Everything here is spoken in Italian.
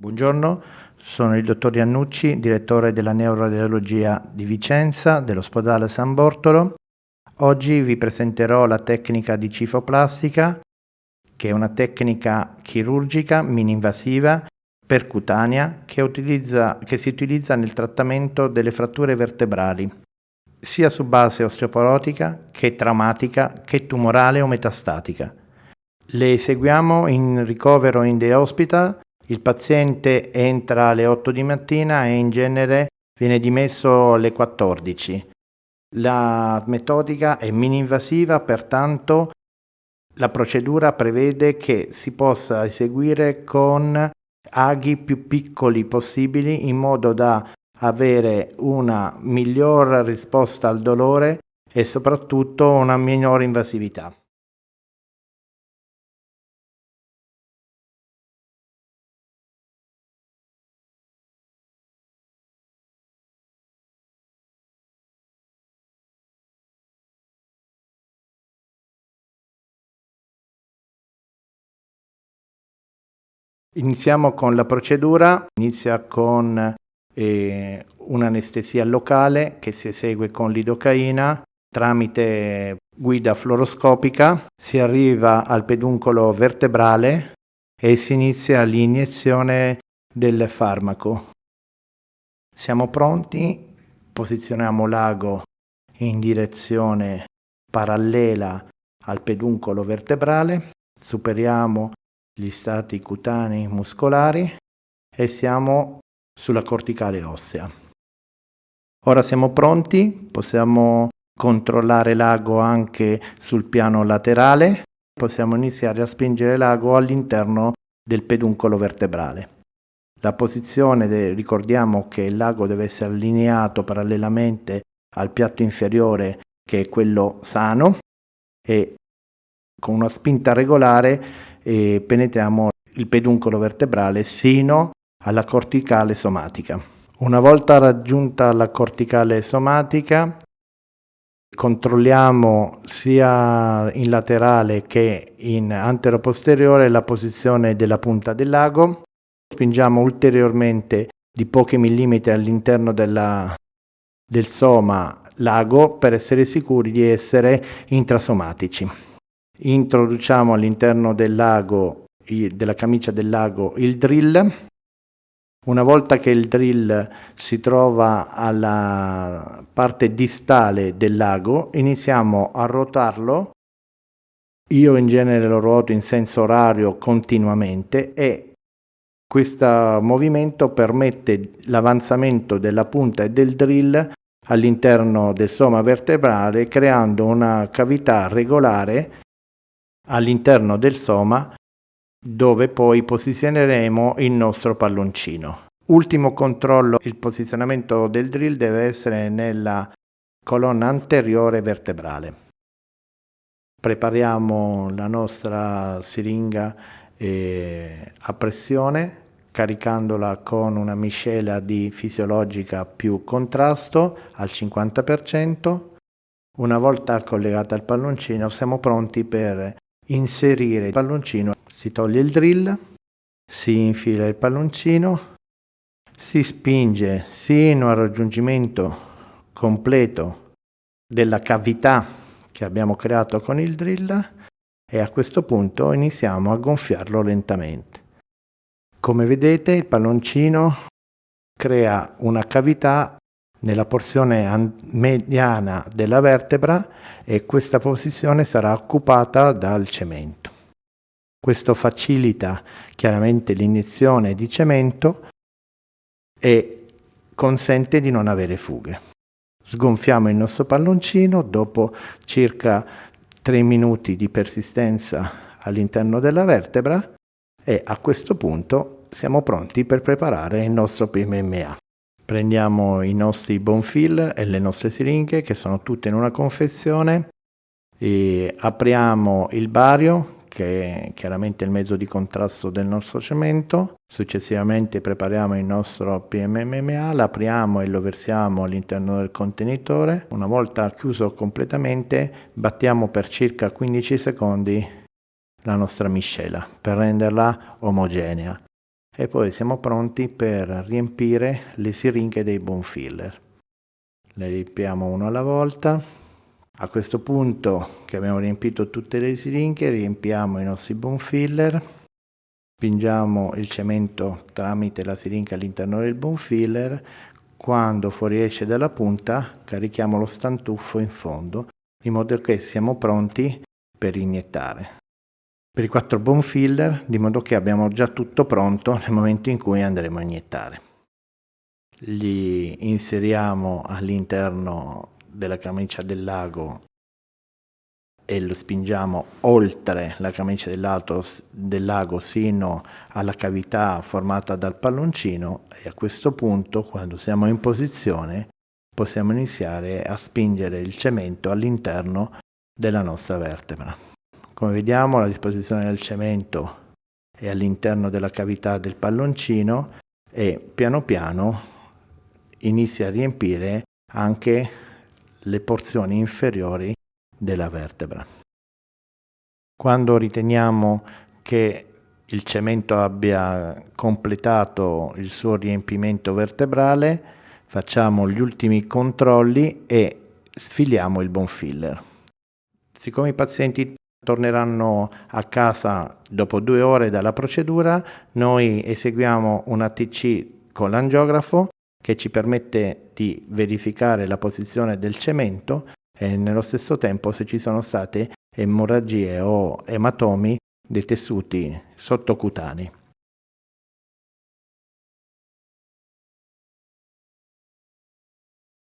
Buongiorno, sono il dottor Iannucci, direttore della neuroradiologia di Vicenza, dell'ospedale San Bortolo. Oggi vi presenterò la tecnica di cifoplastica, che è una tecnica chirurgica mini-invasiva percutanea che si utilizza nel trattamento delle fratture vertebrali, sia su base osteoporotica che traumatica che tumorale o metastatica. Le eseguiamo in ricovero in day hospital. Il paziente entra alle 8 di mattina e in genere viene dimesso alle 14. La metodica è mini-invasiva, pertanto la procedura prevede che si possa eseguire con aghi più piccoli possibili in modo da avere una miglior risposta al dolore e soprattutto una minore invasività. Iniziamo con la procedura, inizia con un'anestesia locale che si esegue con lidocaina tramite guida fluoroscopica, si arriva al peduncolo vertebrale e si inizia l'iniezione del farmaco. Siamo pronti, posizioniamo l'ago in direzione parallela al peduncolo vertebrale, superiamo gli stati cutanei muscolari e siamo sulla corticale ossea. Ora siamo pronti, possiamo controllare l'ago anche sul piano laterale, possiamo iniziare a spingere l'ago all'interno del peduncolo vertebrale. La posizione, ricordiamo che l'ago deve essere allineato parallelamente al piatto inferiore, che è quello sano, e con una spinta regolare penetriamo il peduncolo vertebrale sino alla corticale somatica. Una volta raggiunta la corticale somatica, controlliamo sia in laterale che in antero-posteriore la posizione della punta dell'ago, spingiamo ulteriormente di pochi millimetri all'interno del soma l'ago per essere sicuri di essere intrasomatici. Introduciamo all'interno dell'ago, della camicia dell'ago, il drill. Una volta che il drill si trova alla parte distale dell'ago, iniziamo a ruotarlo. Io in genere lo ruoto in senso orario continuamente e questo movimento permette l'avanzamento della punta e del drill all'interno del soma vertebrale, creando una cavità regolare all'interno del soma dove poi posizioneremo il nostro palloncino. Ultimo controllo, il posizionamento del drill deve essere nella colonna anteriore vertebrale. Prepariamo la nostra siringa a pressione, caricandola con una miscela di fisiologica più contrasto al 50%. Una volta collegata al palloncino siamo pronti per inserire il palloncino. Si toglie il drill, si infila il palloncino, si spinge sino al raggiungimento completo della cavità che abbiamo creato con il drill e a questo punto iniziamo a gonfiarlo lentamente. Come vedete, il palloncino crea una cavità nella porzione mediana della vertebra e questa posizione sarà occupata dal cemento. Questo facilita chiaramente l'iniezione di cemento e consente di non avere fughe. Sgonfiamo il nostro palloncino dopo circa 3 minuti di persistenza all'interno della vertebra e a questo punto siamo pronti per preparare il nostro PMMA. Prendiamo i nostri bone fill e le nostre siringhe che sono tutte in una confezione e apriamo il bario che è chiaramente il mezzo di contrasto del nostro cemento. Successivamente prepariamo il nostro PMMA, l'apriamo e lo versiamo all'interno del contenitore. Una volta chiuso completamente battiamo per circa 15 secondi la nostra miscela per renderla omogenea e poi siamo pronti per riempire le siringhe dei bone filler. Le riempiamo uno alla volta. A questo punto che abbiamo riempito tutte le siringhe, riempiamo i nostri bone filler, spingiamo il cemento tramite la siringa all'interno del bone filler. Quando fuoriesce dalla punta carichiamo lo stantuffo in fondo, in modo che siamo pronti per iniettare. Per i 4 bone filler, di modo che abbiamo già tutto pronto nel momento in cui andremo a iniettare. Li inseriamo all'interno della camicia del lago e lo spingiamo oltre la camicia del lago sino alla cavità formata dal palloncino, e a questo punto, quando siamo in posizione, possiamo iniziare a spingere il cemento all'interno della nostra vertebra. Come vediamo, la disposizione del cemento è all'interno della cavità del palloncino e piano piano inizia a riempire anche le porzioni inferiori della vertebra. Quando riteniamo che il cemento abbia completato il suo riempimento vertebrale, facciamo gli ultimi controlli e sfiliamo il bone filler. Siccome i pazienti torneranno a casa dopo 2 ore dalla procedura, noi eseguiamo un ATC con l'angiografo che ci permette di verificare la posizione del cemento e nello stesso tempo se ci sono state emorragie o ematomi dei tessuti sottocutanei.